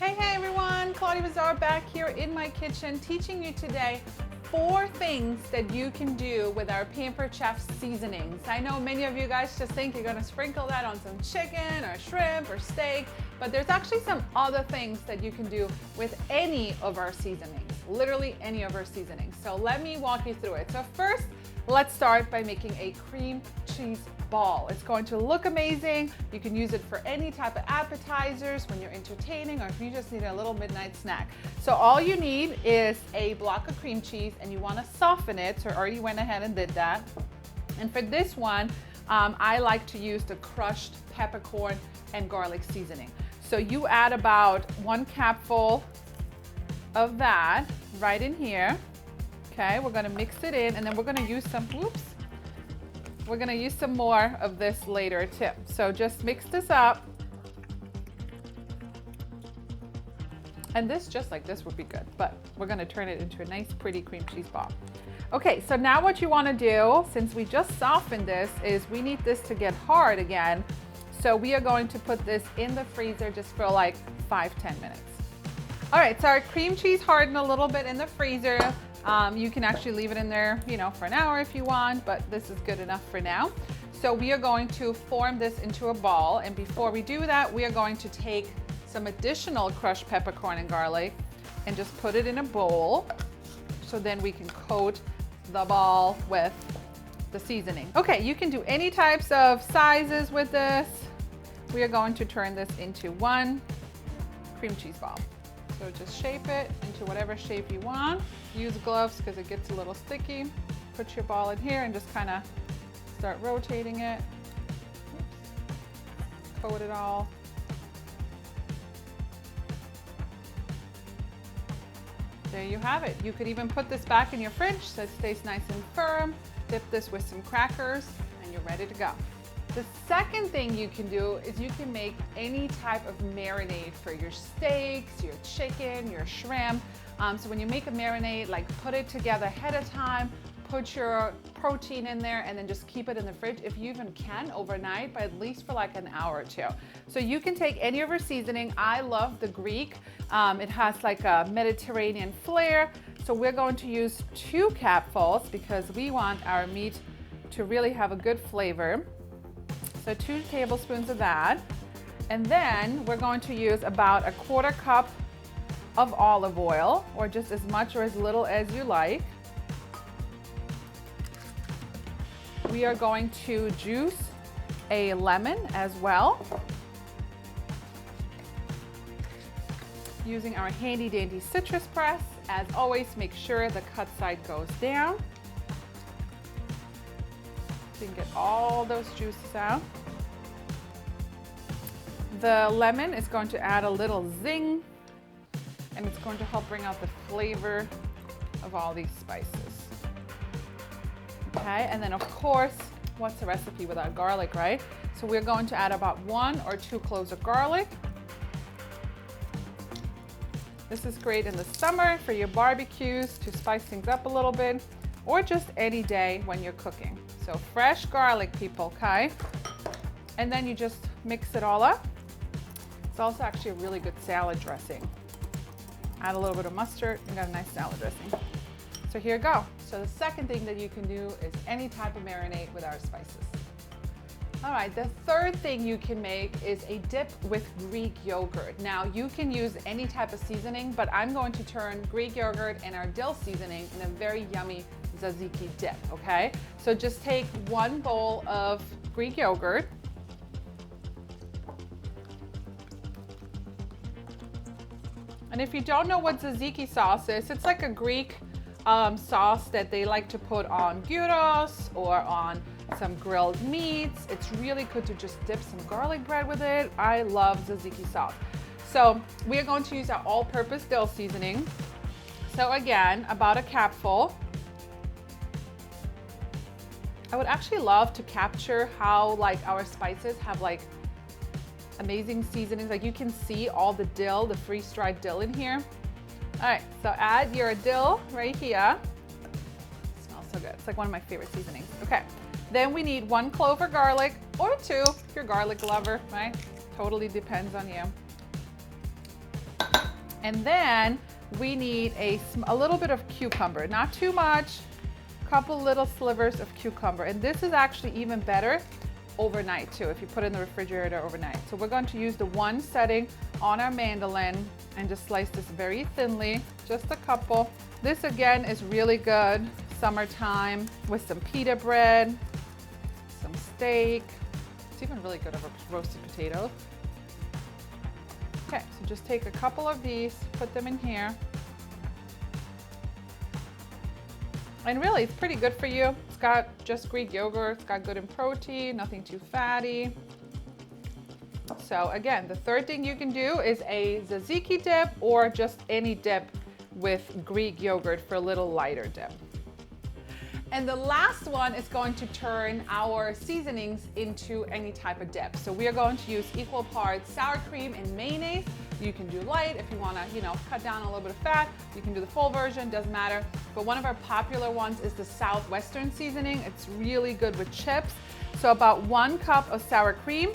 Hey everyone, Claudia back here in my kitchen teaching you today 4 things that you can do with our Pampered Chef seasonings. I know many of you guys just think you're gonna sprinkle that on some chicken or shrimp or steak, but there's actually some other things that you can do with any of our seasonings, literally any of our seasonings. So let me walk you through it. So first, let's start by making a cream cheese ball. It's going to look amazing. You can use it for any type of appetizers when you're entertaining or if you just need a little midnight snack. So all you need is a block of cream cheese and you want to soften it. So I already went ahead and did that. And for this one, I like to use the crushed peppercorn and garlic seasoning. So you add about 1 capful of that right in here. Okay, we're gonna mix it in and then we're gonna use some, we're gonna use some more of this later too. So just mix this up. And this, just like this, would be good, but we're gonna turn it into a nice, pretty cream cheese ball. Okay, so now what you wanna do, since we just softened this, is we need this to get hard again. So we are going to put this in the freezer just for like 5-10 minutes. All right, so our cream cheese hardened a little bit in the freezer. You can actually leave it in there, for an hour if you want, but this is good enough for now. So we are going to form this into a ball. And before we do that, we are going to take some additional crushed peppercorn and garlic and just put it in a bowl. So then we can coat the ball with the seasoning. Okay, you can do any types of sizes with this. We are going to turn this into one cream cheese ball. So just shape it into whatever shape you want. Use gloves because it gets a little sticky. Put your ball in here and just kind of start rotating it. Oops. Coat it all. There you have it. You could even put this back in your fridge so it stays nice and firm. Dip this with some crackers and you're ready to go. The second thing you can do is you can make any type of marinade for your steaks, your chicken, your shrimp. So when you make a marinade, like put it together ahead of time, put your protein in there and then just keep it in the fridge if you even can overnight, but at least for like an hour or two. So you can take any of your seasoning. I love the Greek. It has like a Mediterranean flair. So we're going to use 2 capfuls because we want our meat to really have a good flavor. So 2 tablespoons of that. And then we're going to use about 1/4 cup of olive oil, or just as much or as little as you like. We are going to juice a lemon as well, using our handy dandy citrus press. As always, make sure the cut side goes down. So you can get all those juices out. The lemon is going to add a little zing, and it's going to help bring out the flavor of all these spices. Okay, and then of course, what's a recipe without garlic, right? So we're going to add about 1 or 2 cloves of garlic. This is great in the summer for your barbecues to spice things up a little bit, or just any day when you're cooking. So fresh garlic, people, okay? And then you just mix it all up. It's also actually a really good salad dressing. Add a little bit of mustard, you got a nice salad dressing. So here you go. So the second thing that you can do is any type of marinade with our spices. All right, the third thing you can make is a dip with Greek yogurt. Now you can use any type of seasoning, but I'm going to turn Greek yogurt and our dill seasoning in a very yummy tzatziki dip, okay? So just take 1 bowl of Greek yogurt. And if you don't know what tzatziki sauce is, it's like a Greek sauce that they like to put on gyros or on some grilled meats. It's really good to just dip some garlic bread with it. I love tzatziki sauce. So we are going to use our all-purpose dill seasoning. So again, about 1 capful. I would actually love to capture how like our spices have like amazing seasonings. Like you can see all the dill, the freeze-dried dill in here. All right, so add your dill right here. It smells so good. It's like one of my favorite seasonings. Okay, then we need 1 clove of garlic, or 2 if you're a garlic lover, right? Totally depends on you. And then we need a little bit of cucumber, not too much, a couple little slivers of cucumber. And this is actually even better overnight too, if you put it in the refrigerator overnight. So we're going to use the one setting on our mandolin and just slice this very thinly, just a couple. This again is really good summertime with some pita bread, some steak. It's even really good over roasted potatoes. Okay, so just take a couple of these, put them in here. And really, it's pretty good for you. It's got just Greek yogurt, it's got good in protein, nothing too fatty. So again, the third thing you can do is a tzatziki dip or just any dip with Greek yogurt for a little lighter dip. And the last one is going to turn our seasonings into any type of dip. So we are going to use equal parts sour cream and mayonnaise. You can do light if you want to, cut down a little bit of fat. You can do the full version, doesn't matter. But one of our popular ones is the Southwestern seasoning. It's really good with chips. So about 1 cup of sour cream.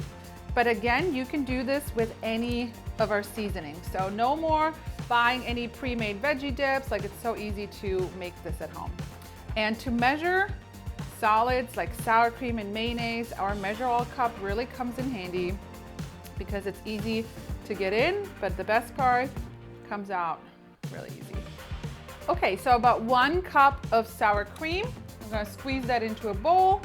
But again, you can do this with any of our seasonings. So no more buying any pre-made veggie dips. Like, it's so easy to make this at home. And to measure solids like sour cream and mayonnaise, our Measure All cup really comes in handy because it's easy to get in, but the best part comes out really easy. Okay, so about 1 cup of sour cream. I'm gonna squeeze that into a bowl.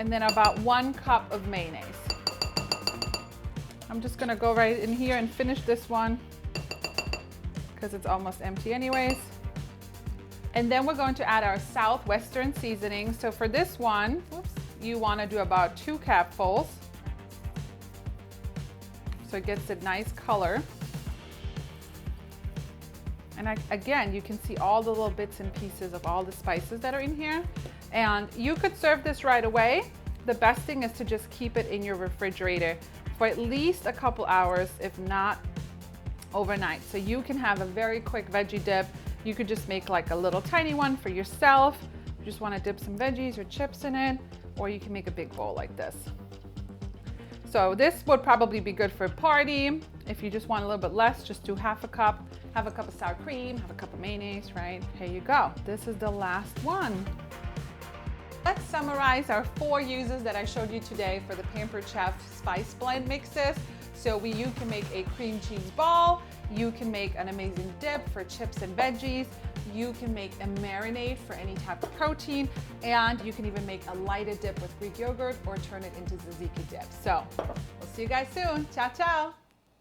And then about 1 cup of mayonnaise. I'm just gonna go right in here and finish this one because it's almost empty anyways. And then we're going to add our Southwestern seasoning. So for this one, you want to do about 2 capfuls. So it gets a nice color. And again, you can see all the little bits and pieces of all the spices that are in here. And you could serve this right away. The best thing is to just keep it in your refrigerator for at least a couple hours, if not overnight. So you can have a very quick veggie dip. You could just make like a little tiny one for yourself. You just want to dip some veggies or chips in it, or you can make a big bowl like this. So this would probably be good for a party. If you just want a little bit less, just do half a cup of sour cream, half a cup of mayonnaise, right? Here you go. This is the last one. Let's summarize our 4 uses that I showed you today for the Pampered Chef spice blend mixes. So you can make a cream cheese ball, you can make an amazing dip for chips and veggies, you can make a marinade for any type of protein, and you can even make a lighter dip with Greek yogurt or turn it into tzatziki dip. So we'll see you guys soon. Ciao, ciao.